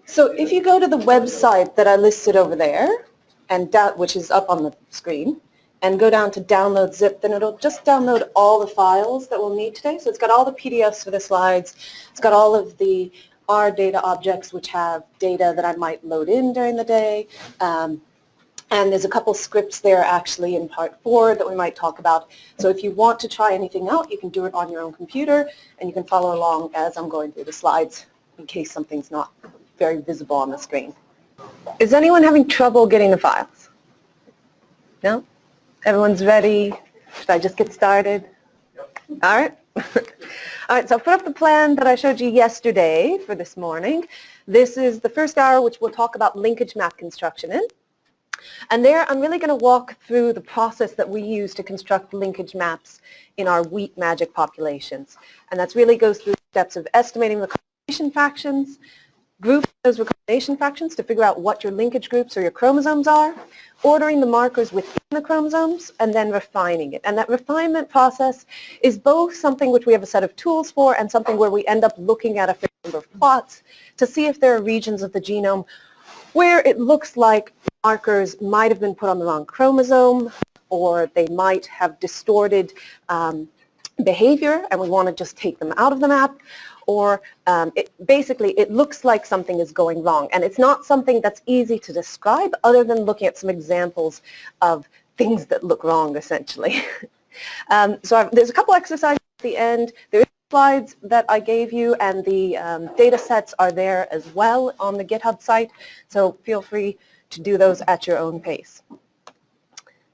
So if you go to the website that I listed over there, and which is up on the screen, and go down to download zip, then it'll just download all the files that we'll need today. So it's got all the PDFs for the slides. It's got all of the R data objects, which have data that I might load in during the day. And there's a couple scripts there actually in part 4 that we might talk about. So if you want to try anything out, you can do it on your own computer, and you can follow along as I'm going through the slides in case something's not very visible on the screen. Is anyone having trouble getting the files? No? Everyone's ready? Should I just get started? All right. All right, so I'll put up the plan that I showed you yesterday for this morning. This is the first hour, which we'll talk about linkage map construction in. And there I'm really going to walk through the process that we use to construct linkage maps in our wheat magic populations. And that really goes through the steps of estimating the recombination fractions, grouping those recombination fractions to figure out what your linkage groups or your chromosomes are, ordering the markers within the chromosomes, and then refining it. And that refinement process is both something which we have a set of tools for and something where we end up looking at a fixed number of plots to see if there are regions of the genome where it looks like markers might have been put on the wrong chromosome, or they might have distorted behavior and we want to just take them out of the map, or basically it looks like something is going wrong. And it's not something that's easy to describe other than looking at some examples of things that look wrong, essentially. There's a couple exercises at the end. There is slides that I gave you, and the data sets are there as well on the GitHub site, so feel free to do those at your own pace.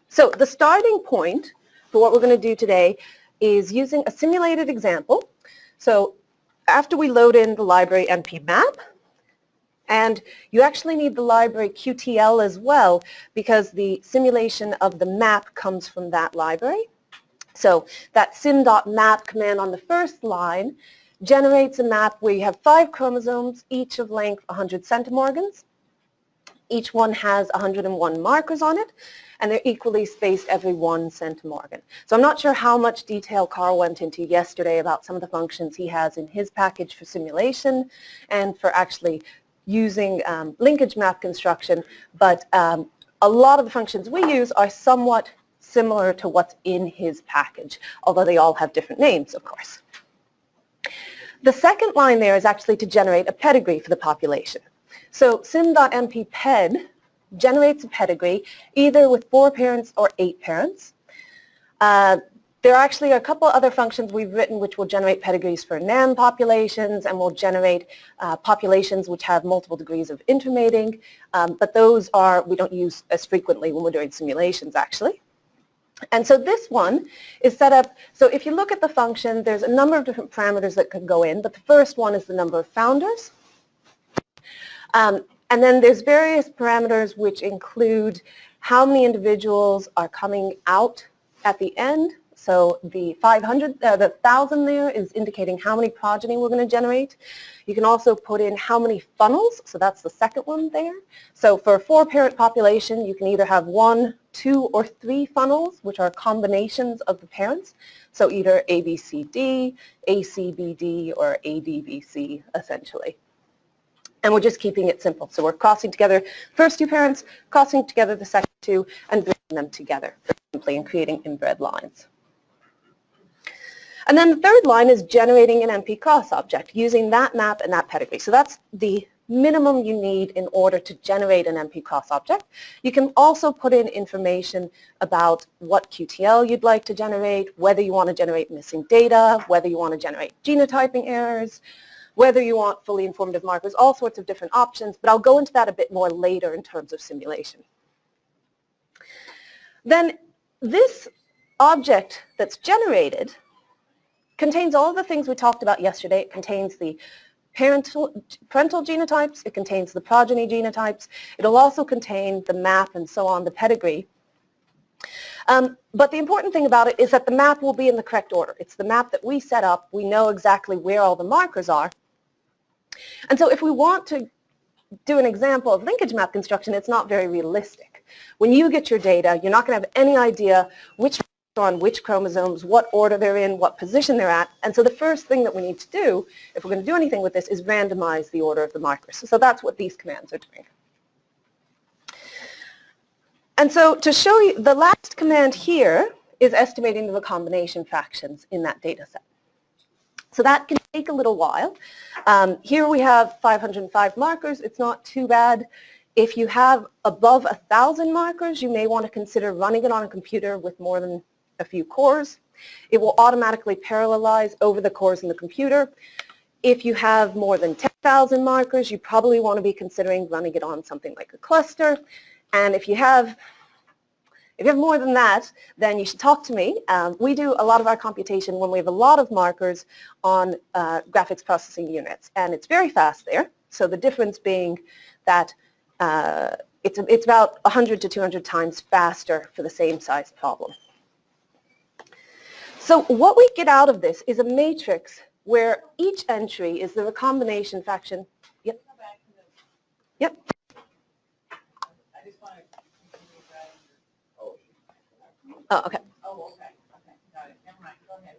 So the starting point for what we're going to do today is using a simulated example. So after we load in the library NP map, and you actually need the library QTL as well because the simulation of the map comes from that library. So that sim.map command on the first line generates a map where you have 5 chromosomes, each of length 100 centimorgans. Each one has 101 markers on it, and they're equally spaced every 1 centimorgan. So I'm not sure how much detail Carl went into yesterday about some of the functions he has in his package for simulation and for actually using linkage map construction, but a lot of the functions we use are somewhat similar to what's in his package, although they all have different names, of course. The second line there is actually to generate a pedigree for the population. So sim.mped generates a pedigree either with 4 parents or 8 parents. There actually are a couple other functions we've written which will generate pedigrees for NAM populations and will generate populations which have multiple degrees of intermating, but those we don't use as frequently when we're doing simulations actually. And so this one is set up, so if you look at the function, there's a number of different parameters that could go in, but the first one is the number of founders. And then there's various parameters which include how many individuals are coming out at the end. So the 1,000 there is indicating how many progeny we're going to generate. You can also put in how many funnels, so that's the second one there. So for a 4-parent population, you can either have 1, 2, or 3 funnels, which are combinations of the parents. So either ABCD, ACBD, or ADBC, essentially. And we're just keeping it simple. So we're crossing together the first 2 parents, crossing together the second 2, and bringing them together simply and creating inbred lines. And then the third line is generating an NP cross object using that map and that pedigree. So that's the minimum you need in order to generate an NP cross object. You can also put in information about what QTL you'd like to generate, whether you want to generate missing data, whether you want to generate genotyping errors, whether you want fully informative markers, all sorts of different options, but I'll go into that a bit more later in terms of simulation. Then this object that's generated contains all of the things we talked about yesterday. It contains the parental genotypes, it contains the progeny genotypes, it'll also contain the map and so on, the pedigree. But the important thing about it is that the map will be in the correct order. It's the map that we set up. We know exactly where all the markers are. And so if we want to do an example of linkage map construction, it's not very realistic. When you get your data, you're not going to have any idea which on which chromosomes, what order they're in, what position they're at. And so the first thing that we need to do, if we're going to do anything with this, is randomize the order of the markers. So that's what these commands are doing. And so to show you, the last command here is estimating the recombination fractions in that data set. So that can take a little while. Here we have 505 markers. It's not too bad. If you have above 1,000 markers, you may want to consider running it on a computer with more than a few cores. It will automatically parallelize over the cores in the computer. If you have more than 10,000 markers, you probably want to be considering running it on something like a cluster. And if you have more than that, then you should talk to me. We do a lot of our computation when we have a lot of markers on graphics processing units, and it's very fast there. So the difference being that it's about 100 to 200 times faster for the same size problem. So what we get out of this is a matrix where each entry is the recombination fraction. Yep. Yep. Oh, okay. Oh, okay. Okay. Got it. Never mind. Go ahead.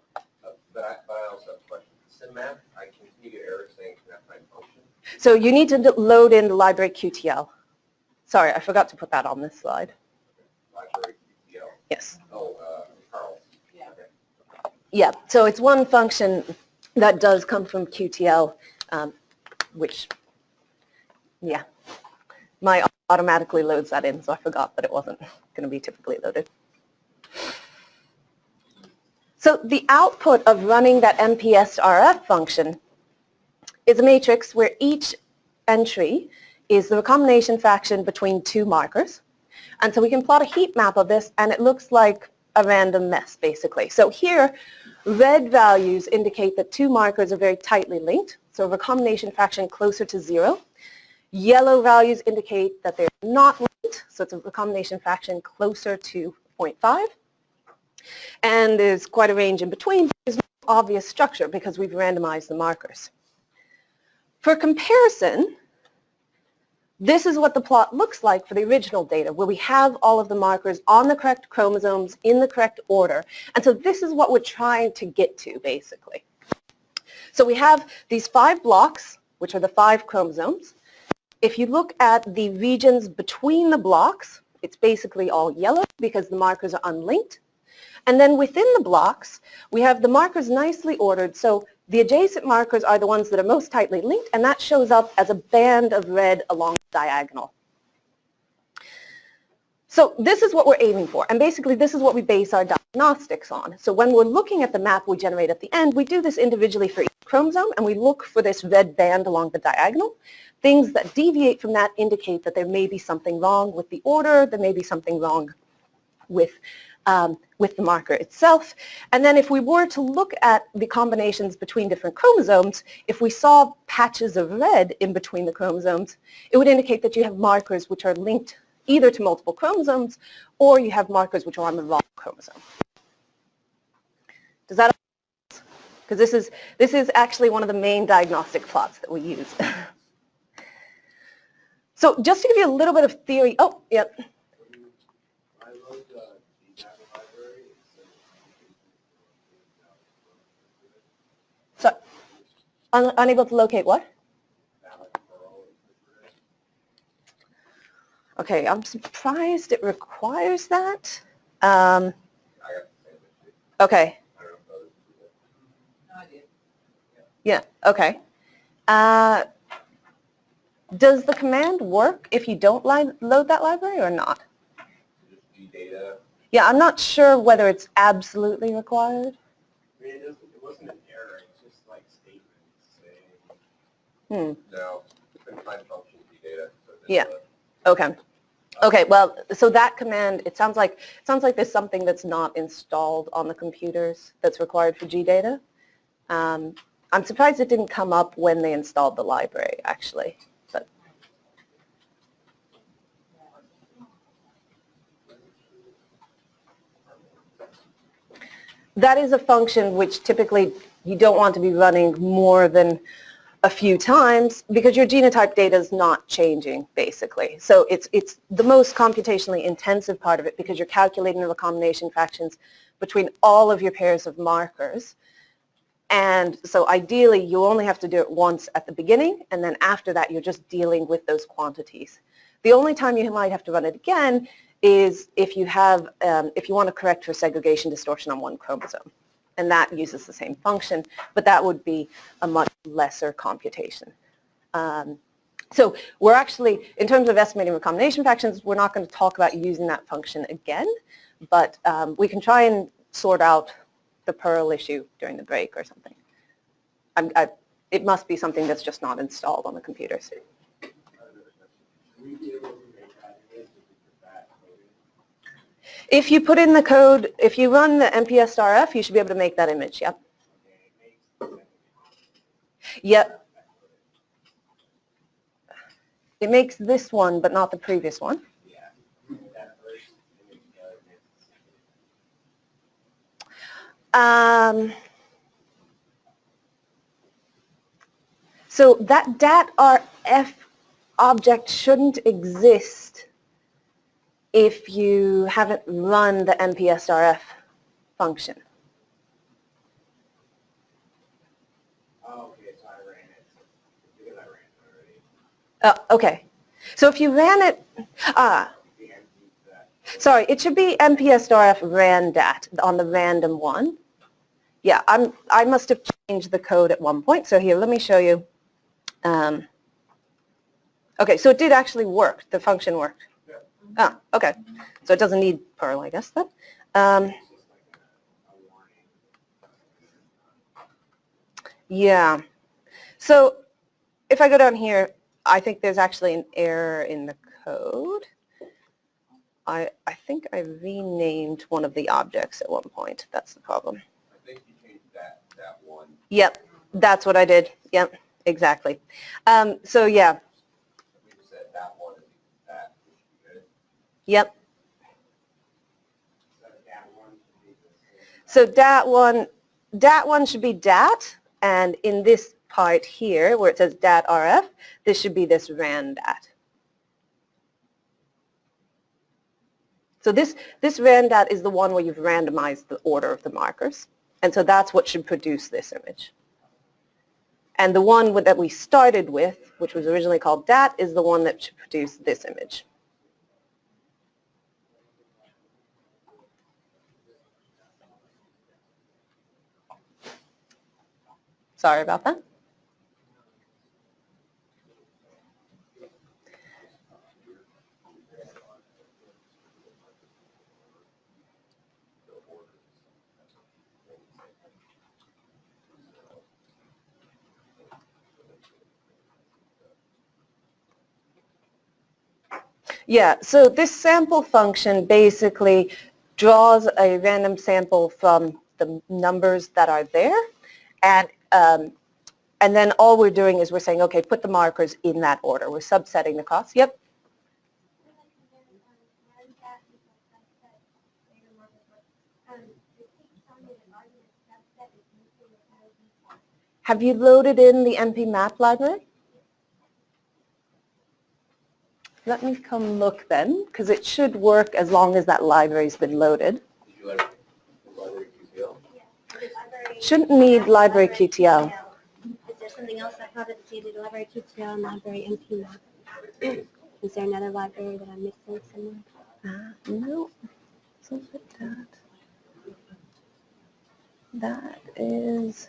But I also have a question. SimMap, I continue to error saying cannot find function. So you need to load in the library QTL. Sorry, I forgot to put that on this slide. Library QTL? Yes. Oh, Carl. Yeah. Okay. Yeah, so it's one function that does come from QTL, which, yeah, my automatically loads that in, so I forgot that it wasn't going to be typically loaded. So the output of running that MPSRF function is a matrix where each entry is the recombination fraction between two markers. And so we can plot a heat map of this, and it looks like a random mess, basically. So here, red values indicate that two markers are very tightly linked, so a recombination fraction closer to 0. Yellow values indicate that they're not linked, so it's a recombination fraction closer to 0.5. And there's quite a range in between. There's no obvious structure because we've randomized the markers. For comparison, this is what the plot looks like for the original data, where we have all of the markers on the correct chromosomes in the correct order. And so this is what we're trying to get to, basically. So we have these 5 blocks, which are the 5 chromosomes. If you look at the regions between the blocks, it's basically all yellow because the markers are unlinked. And then within the blocks, we have the markers nicely ordered. So the adjacent markers are the ones that are most tightly linked, and that shows up as a band of red along the diagonal. So this is what we're aiming for, and basically this is what we base our diagnostics on. So when we're looking at the map we generate at the end, we do this individually for each chromosome, and we look for this red band along the diagonal. Things that deviate from that indicate that there may be something wrong with the order, there may be something wrong with the marker itself. And then if we were to look at the combinations between different chromosomes, if we saw patches of red in between the chromosomes, it would indicate that you have markers which are linked either to multiple chromosomes or you have markers which are on the wrong chromosome. Does that make sense? Because this is actually one of the main diagnostic plots that we use. So just to give you a little bit of theory, oh, yep. So, unable to locate what? Okay, I'm surprised it requires that. Okay. Yeah, okay. Does the command work if you don't load that library or not? Data. Yeah, I'm not sure whether it's absolutely required. I mean, it wasn't an error, it's just like statements saying, no, you couldn't find function data. So yeah, okay. Okay, well, so that command, it sounds like there's something that's not installed on the computers that's required for GData. I'm surprised it didn't come up when they installed the library, actually. But that is a function which typically you don't want to be running more than a few times because your genotype data is not changing, basically. So it's the most computationally intensive part of it because you're calculating the recombination fractions between all of your pairs of markers. And so ideally, you only have to do it once at the beginning, and then after that, you're just dealing with those quantities. The only time you might have to run it again is if you have, if you want to correct for segregation distortion on one chromosome, and that uses the same function, but that would be a much lesser computation. So we're actually, in terms of estimating recombination fractions, we're not going to talk about using that function again, but we can try and sort out the Perl issue during the break or something. It must be something that's just not installed on the computers. If you put in the code, if you run the MPSRF, you should be able to make that image, yep. Yep. It makes this one, but not the previous one. So that DAT-RF object shouldn't exist if you haven't run the MPSRF function. Okay, so I ran it. Because I ran it already. Okay. So if you ran it, sorry, it should be MPSRF ran DAT on the random one. Yeah, I must have changed the code at one point. So here, let me show you. Okay, so it did actually work. The function worked. Yeah. Okay. So it doesn't need Perl, I guess, then. Yeah. So if I go down here, I think there's actually an error in the code. I think I renamed one of the objects at one point. That's the problem. I think you changed that one. Yep, that's what I did. Yep, exactly. So yeah. We just said that one and that should be good. Yep. So dat one should be dat, and in this part here where it says DAT-RF, this should be this ran dat. So this ran dat is the one where you've randomized the order of the markers, and so that's what should produce this image. And the one that we started with, which was originally called DAT, is the one that should produce this image. Sorry about that. Yeah, so this sample function basically draws a random sample from the numbers that are there, and then all we're doing is we're saying, okay, put the markers in that order. We're subsetting the costs. Yep. Have you loaded in the MP map library? Let me come look then, because it should work as long as that library's been loaded. Did you like the library QTL? Yeah. Shouldn't need library QTL. Is there something else I thought it's needed? Library QTL and library MP map. Is there another library that I'm missing somewhere? No. So that. That is.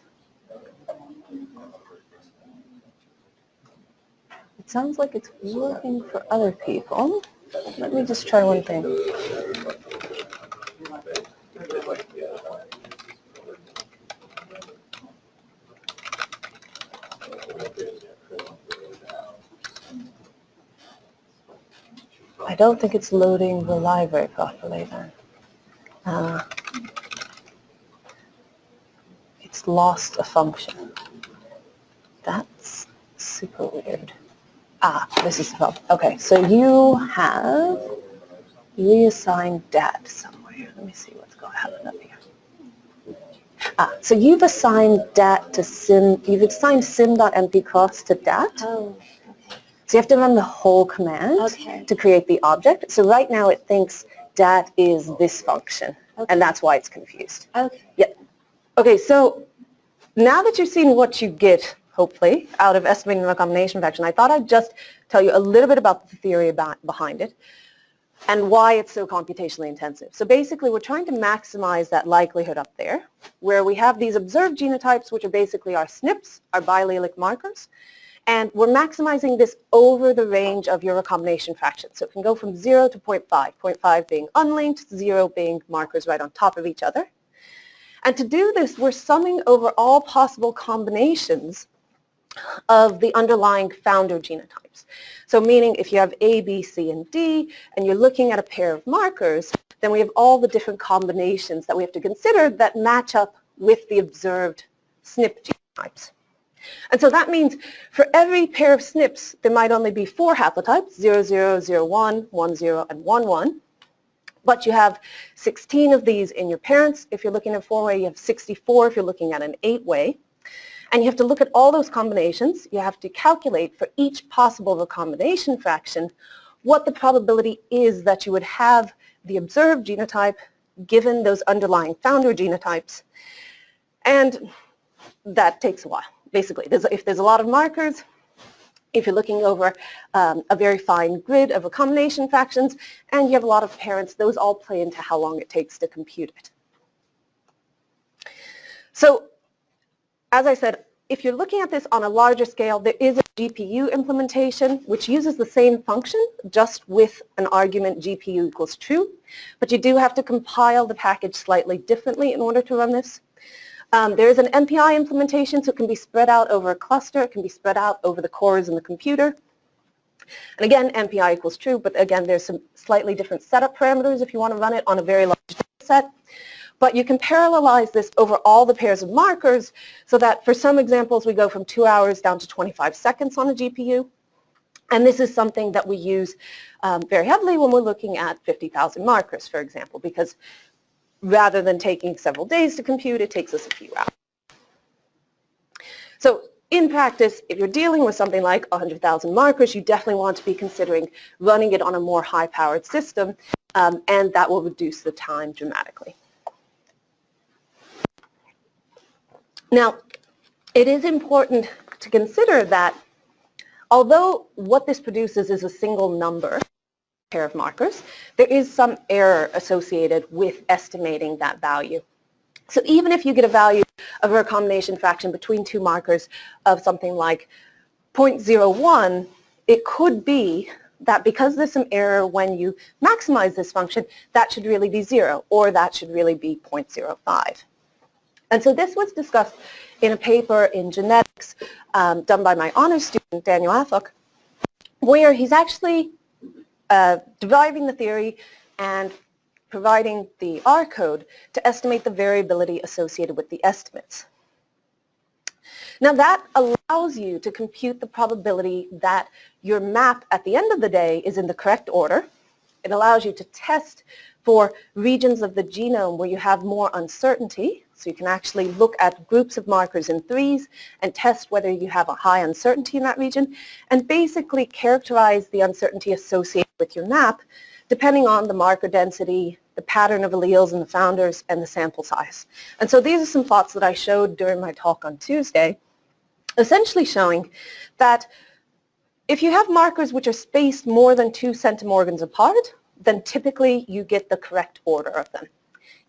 It sounds like it's working for other people. Let me just try one thing. I don't think it's loading the library properly then. It's lost a function. That's super weird. This is the problem. Okay, so you have reassigned DAT somewhere. Let me see what's going to happen up here. So you've assigned DAT to sim, you've assigned sim.mpcross to DAT. Oh, okay. So you have to run the whole command to create the object. So right now it thinks DAT is this function. Okay. and that's why it's confused. Okay. Okay, so now that you've seen what you get, hopefully, out of estimating the recombination fraction, I thought I'd just tell you a little bit about the theory behind it and why it's so computationally intensive. So basically, we're trying to maximize that likelihood up there, where we have these observed genotypes, which are basically our SNPs, our biallelic markers, and we're maximizing this over the range of your recombination fraction. So it can go from 0 to 0.5, 0.5 being unlinked, 0 being markers right on top of each other. And to do this, we're summing over all possible combinations of the underlying founder genotypes. So meaning if you have A, B, C, and D, and you're looking at a pair of markers, then we have all the different combinations that we have to consider that match up with the observed SNP genotypes. And so that means for every pair of SNPs, there might only be 4 haplotypes, 0, 0, 0, 1, 1, 0, and 1, 1. But you have 16 of these in your parents. If you're looking at a 4-way, you have 64 if you're looking at an 8-way. And you have to look at all those combinations. You have to calculate for each possible recombination fraction what the probability is that you would have the observed genotype given those underlying founder genotypes. And that takes a while. Basically, if there's a lot of markers, if you're looking over a very fine grid of recombination fractions, and you have a lot of parents, those all play into how long it takes to compute it. So, as I said, if you're looking at this on a larger scale, there is a GPU implementation which uses the same function, just with an argument GPU equals true, but you do have to compile the package slightly differently in order to run this. There is an MPI implementation, so it can be spread out over a cluster. It can be spread out over the cores in the computer. And again, MPI equals true, but again, there's some slightly different setup parameters if you want to run it on a very large data set. But you can parallelize this over all the pairs of markers so that for some examples, we go from 2 hours down to 25 seconds on the GPU. And this is something that we use very heavily when we're looking at 50,000 markers, for example, because rather than taking several days to compute, it takes us a few hours. So in practice, if you're dealing with something like 100,000 markers, you definitely want to be considering running it on a more high-powered system, and that will reduce the time dramatically. Now, it is important to consider that although what this produces is a single number, pair of markers, there is some error associated with estimating that value. So even if you get a value of a recombination fraction between 2 markers of something like 0.01, it could be that because there's some error when you maximize this function, that should really be 0, or that should really be 0.05. And so this was discussed in a paper in genetics done by my honors student, Daniel Affleck, where he's actually deriving the theory and providing the R code to estimate the variability associated with the estimates. Now that allows you to compute the probability that your map at the end of the day is in the correct order. It allows you to test for regions of the genome where you have more uncertainty. So you can actually look at groups of markers in 3s and test whether you have a high uncertainty in that region and basically characterize the uncertainty associated with your map depending on the marker density, the pattern of alleles in the founders, and the sample size. And so these are some thoughts that I showed during my talk on Tuesday, essentially showing that if you have markers which are spaced more than 2 centimorgans apart, then typically you get the correct order of them.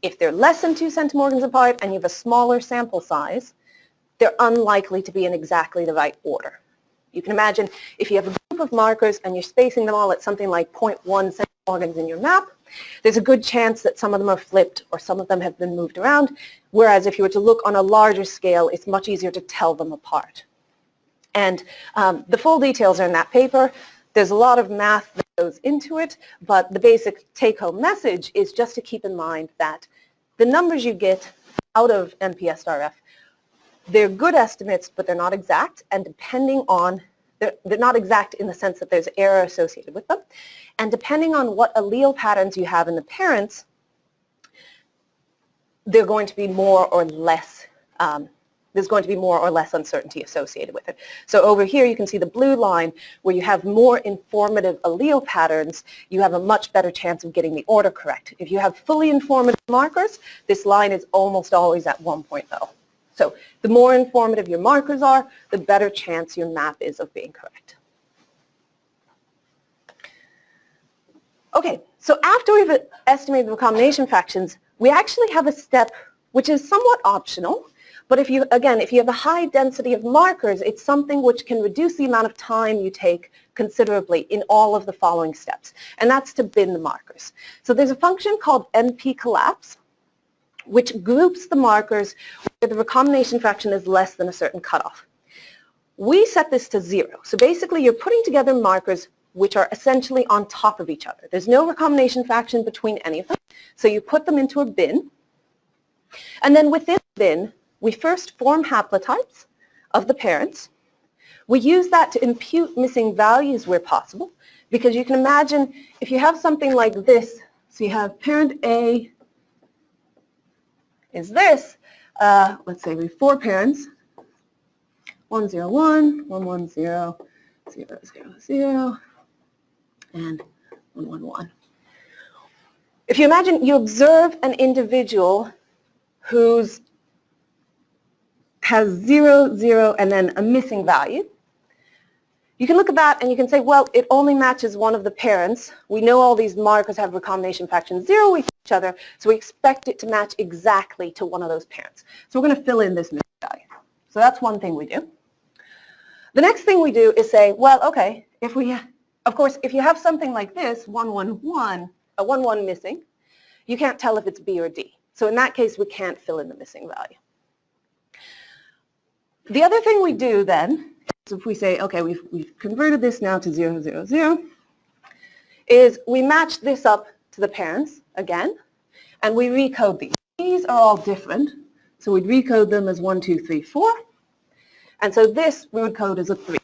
If they're less than 2 centimorgans apart and you have a smaller sample size, they're unlikely to be in exactly the right order. You can imagine if you have a group of markers and you're spacing them all at something like 0.1 centimorgans in your map, there's a good chance that some of them are flipped or some of them have been moved around, whereas if you were to look on a larger scale, it's much easier to tell them apart. And the full details are in that paper. There's a lot of math that goes into it, but the basic take-home message is just to keep in mind that the numbers you get out of MPSRF, they're good estimates, but they're not exact, and depending on, they're not exact in the sense that there's error associated with them, and depending on what allele patterns you have in the parents, they're going to be more or less there's going to be more or less uncertainty associated with it. So over here you can see the blue line where you have more informative allele patterns, you have a much better chance of getting the order correct. If you have fully informative markers, this line is almost always at 1.0. So the more informative your markers are, the better chance your map is of being correct. Okay, so after we've estimated the recombination fractions, we actually have a step which is somewhat optional. But if you have a high density of markers, it's something which can reduce the amount of time you take considerably in all of the following steps, and that's to bin the markers. So there's a function called NP collapse, which groups the markers where the recombination fraction is less than a certain cutoff. We set this to 0. So basically, you're putting together markers which are essentially on top of each other. There's no recombination fraction between any of them, so you put them into a bin, and then within the bin, we first form haplotypes of the parents. We use that to impute missing values where possible, because you can imagine if you have something like this, so you have parent A is this, let's say we have 4 parents, 101, 110, 000, and 111. If you imagine you observe an individual who's has 0, 0, and then a missing value, you can look at that and you can say, well, it only matches one of the parents. We know all these markers have recombination fractions 0 with each other, so we expect it to match exactly to one of those parents. So we're going to fill in this missing value. So that's one thing we do. The next thing we do is say, well, okay, if you have something like this, 111, a 11 missing, you can't tell if it's B or D. So in that case, we can't fill in the missing value. The other thing we do then, is if we say, okay, we've converted this now to 0, 0, 0, is we match this up to the parents again, and we recode these. These are all different, so we'd recode them as 1, 2, 3, 4, and so this we would code as a 3.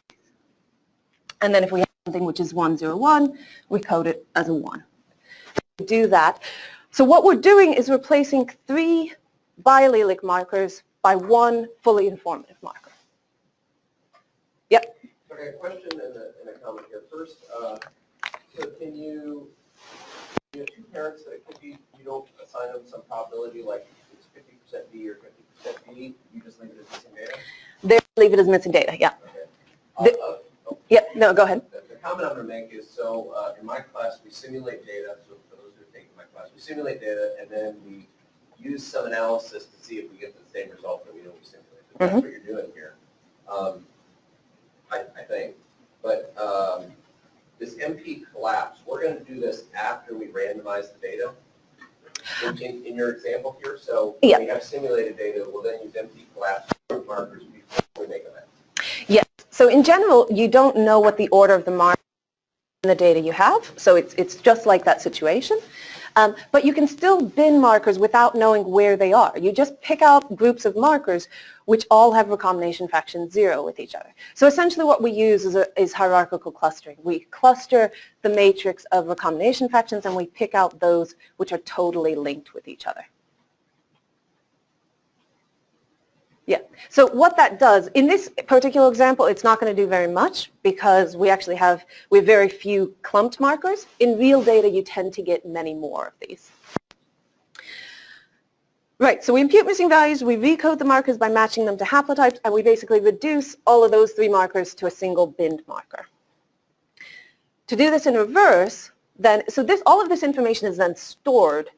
And then if we have something which is 1, 0, 1, we code it as a 1. We do that. So what we're doing is replacing 3 biallelic markers by 1 fully informative marker. Yep. Okay, a question and a comment here. First, so can you have 2 parents that it could be, you don't assign them some probability like it's 50% B or 50% B, you just leave it as missing data? They leave it as missing data, yeah. Okay. Yep, no, go ahead. The comment I'm going to make is, so in my class we simulate data, so for those who are taking my class, we simulate data and then we use some analysis to see if we get the same result that we know we simulated. That's what you're doing here, I think. But this MP collapse, we're going to do this after we randomize the data in your example here. So when we have simulated data, we'll then use MP collapse markers before we make a match. Yes. So in general, you don't know what the order of the markers in the data you have. So it's just like that situation. But you can still bin markers without knowing where they are. You just pick out groups of markers which all have recombination fraction 0 with each other. So essentially what we use is hierarchical clustering. We cluster the matrix of recombination fractions and we pick out those which are totally linked with each other. Yeah, so what that does, in this particular example, it's not going to do very much because we actually have very few clumped markers. In real data, you tend to get many more of these. Right, so we impute missing values, we recode the markers by matching them to haplotypes, and we basically reduce all of those 3 markers to a single binned marker. To do this in reverse, then, so all of this information is then stored.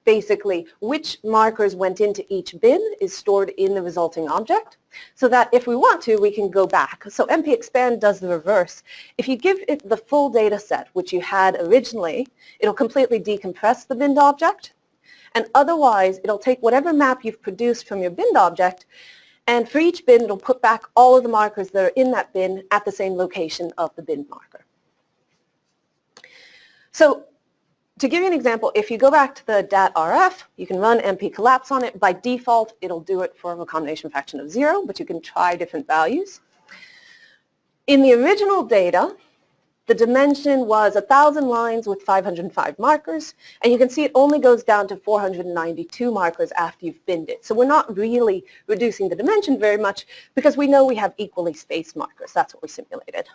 Basically, which markers went into each bin is stored in the resulting object, so that if we want to, we can go back. So MP expand does the reverse. If you give it the full data set, which you had originally, it'll completely decompress the binned object, and otherwise, it'll take whatever map you've produced from your binned object, and for each bin, it'll put back all of the markers that are in that bin at the same location of the binned marker. So to give you an example, if you go back to the DAT-RF, you can run MP collapse on it. By default, it'll do it for a recombination fraction of 0, but you can try different values. In the original data, the dimension was 1,000 lines with 505 markers, and you can see it only goes down to 492 markers after you've binned it. So we're not really reducing the dimension very much because we know we have equally spaced markers. That's what we simulated.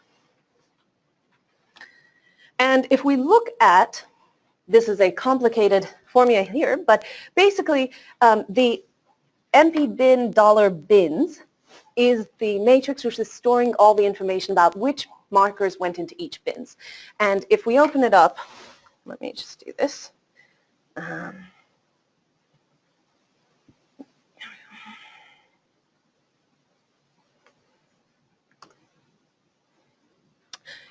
And if we look at, this is a complicated formula here, but basically the MP bin $bins is the matrix which is storing all the information about which markers went into each bins. And if we open it up, let me just do this.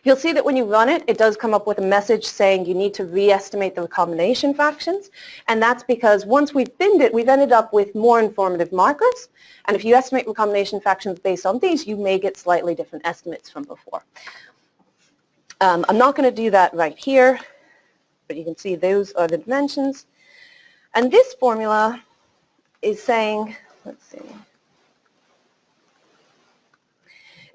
You'll see that when you run it, it does come up with a message saying you need to re-estimate the recombination fractions. And that's because once we've binned it, we've ended up with more informative markers. And if you estimate recombination fractions based on these, you may get slightly different estimates from before. I'm not going to do that right here, but you can see those are the dimensions. And this formula is saying, let's see,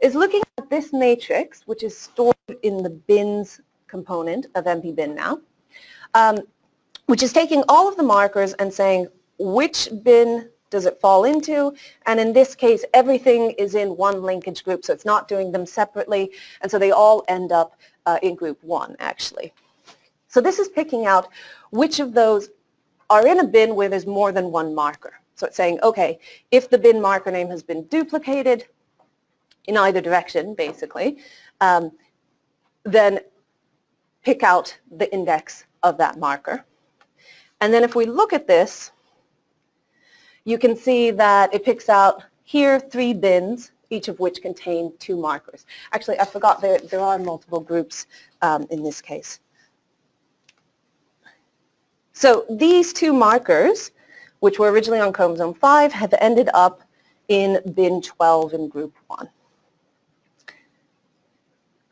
is looking at this matrix, which is stored in the bins component of MP bin now, which is taking all of the markers and saying which bin does it fall into, and in this case everything is in one linkage group, so it's not doing them separately, and so they all end up in group 1 actually. So this is picking out which of those are in a bin where there's more than one marker. So it's saying, okay, if the bin marker name has been duplicated in either direction basically, then pick out the index of that marker. And then if we look at this, you can see that it picks out here 3 bins, each of which contain 2 markers. Actually, I forgot there are multiple groups in this case. So these 2 markers, which were originally on chromosome 5, have ended up in bin 12 in group 1.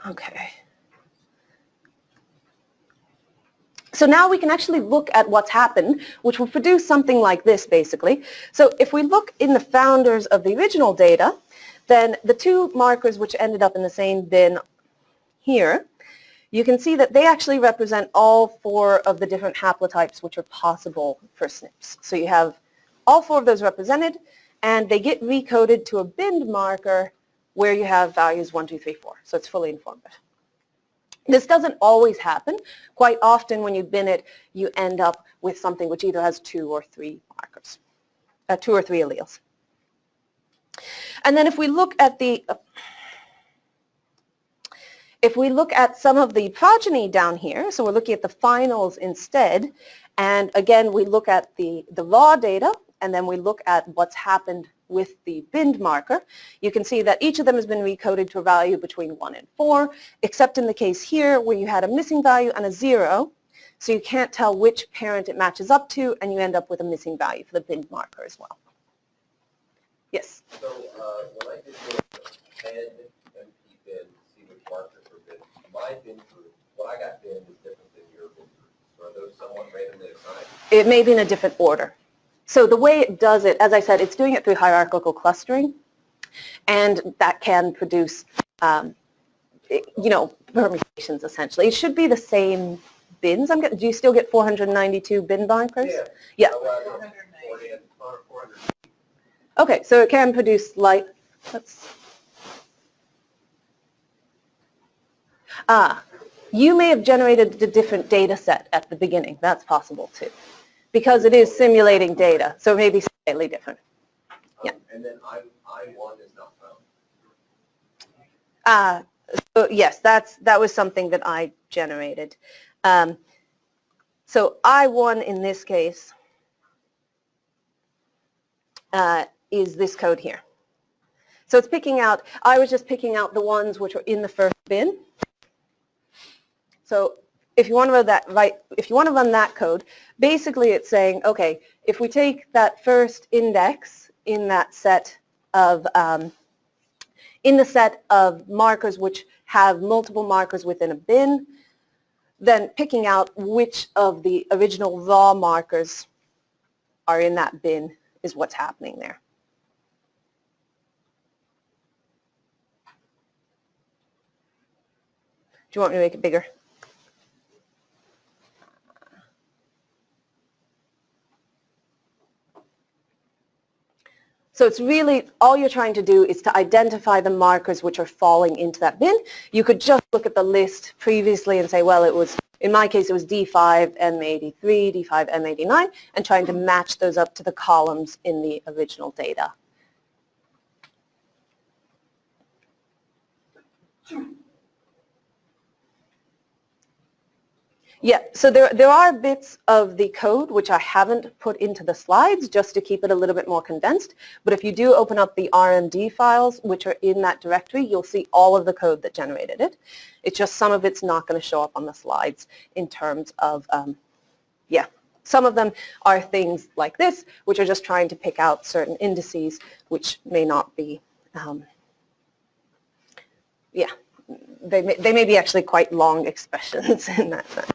Okay. So now we can actually look at what's happened, which will produce something like this basically. So if we look in the founders of the original data, then the 2 markers which ended up in the same bin here, you can see that they actually represent all 4 of the different haplotypes which are possible for SNPs. So you have all 4 of those represented, and they get recoded to a binned marker where you have values 1, 2, 3, 4. So it's fully informative. This doesn't always happen. Quite often when you bin it, you end up with something which either has 2 or 3 markers, 2 or 3 alleles. And then if we look at some of the progeny down here, so we're looking at the finals instead, and again we look at the raw data, and then we look at what's happened with the binned marker, you can see that each of them has been recoded to a value between 1 and 4, except in the case here where you had a missing value and a 0, so you can't tell which parent it matches up to, and you end up with a missing value for the binned marker as well. Yes? So when I did the head MP bin to see which markers were binned, my bin group, what I got binned is different than your bin group. So are those somewhat randomly assigned? It may be in a different order. So the way it does it, as I said, it's doing it through hierarchical clustering, and that can produce, permutations essentially. It should be the same bins. Do you still get 492 bin markers? Yeah. Yeah. 400. Okay, so it can produce you may have generated a different data set at the beginning. That's possible too, because it is simulating data, so it may be slightly different. Yeah. And then I1 is not found. So yes, that was something that I generated. So I1 in this case is this code here. So it's picking out, I was just picking out the ones which are in the first bin. So if you want to run that code, basically it's saying, okay, if we take that first index in that set of in the set of markers which have multiple markers within a bin, then picking out which of the original raw markers are in that bin is what's happening there. you want me to make it bigger? So it's really, all you're trying to do is to identify the markers which are falling into that bin. You could just look at the list previously and say, well, it was, in my case, it was D5, M83, D5, M89, and trying to match those up to the columns in the original data. Yeah, so there are bits of the code which I haven't put into the slides just to keep it a little bit more condensed. But if you do open up the RMD files which are in that directory, you'll see all of the code that generated it. It's just some of it's not going to show up on the slides in terms of, yeah. Some of them are things like this, which are just trying to pick out certain indices which may not be, yeah, they may be actually quite long expressions in that sense.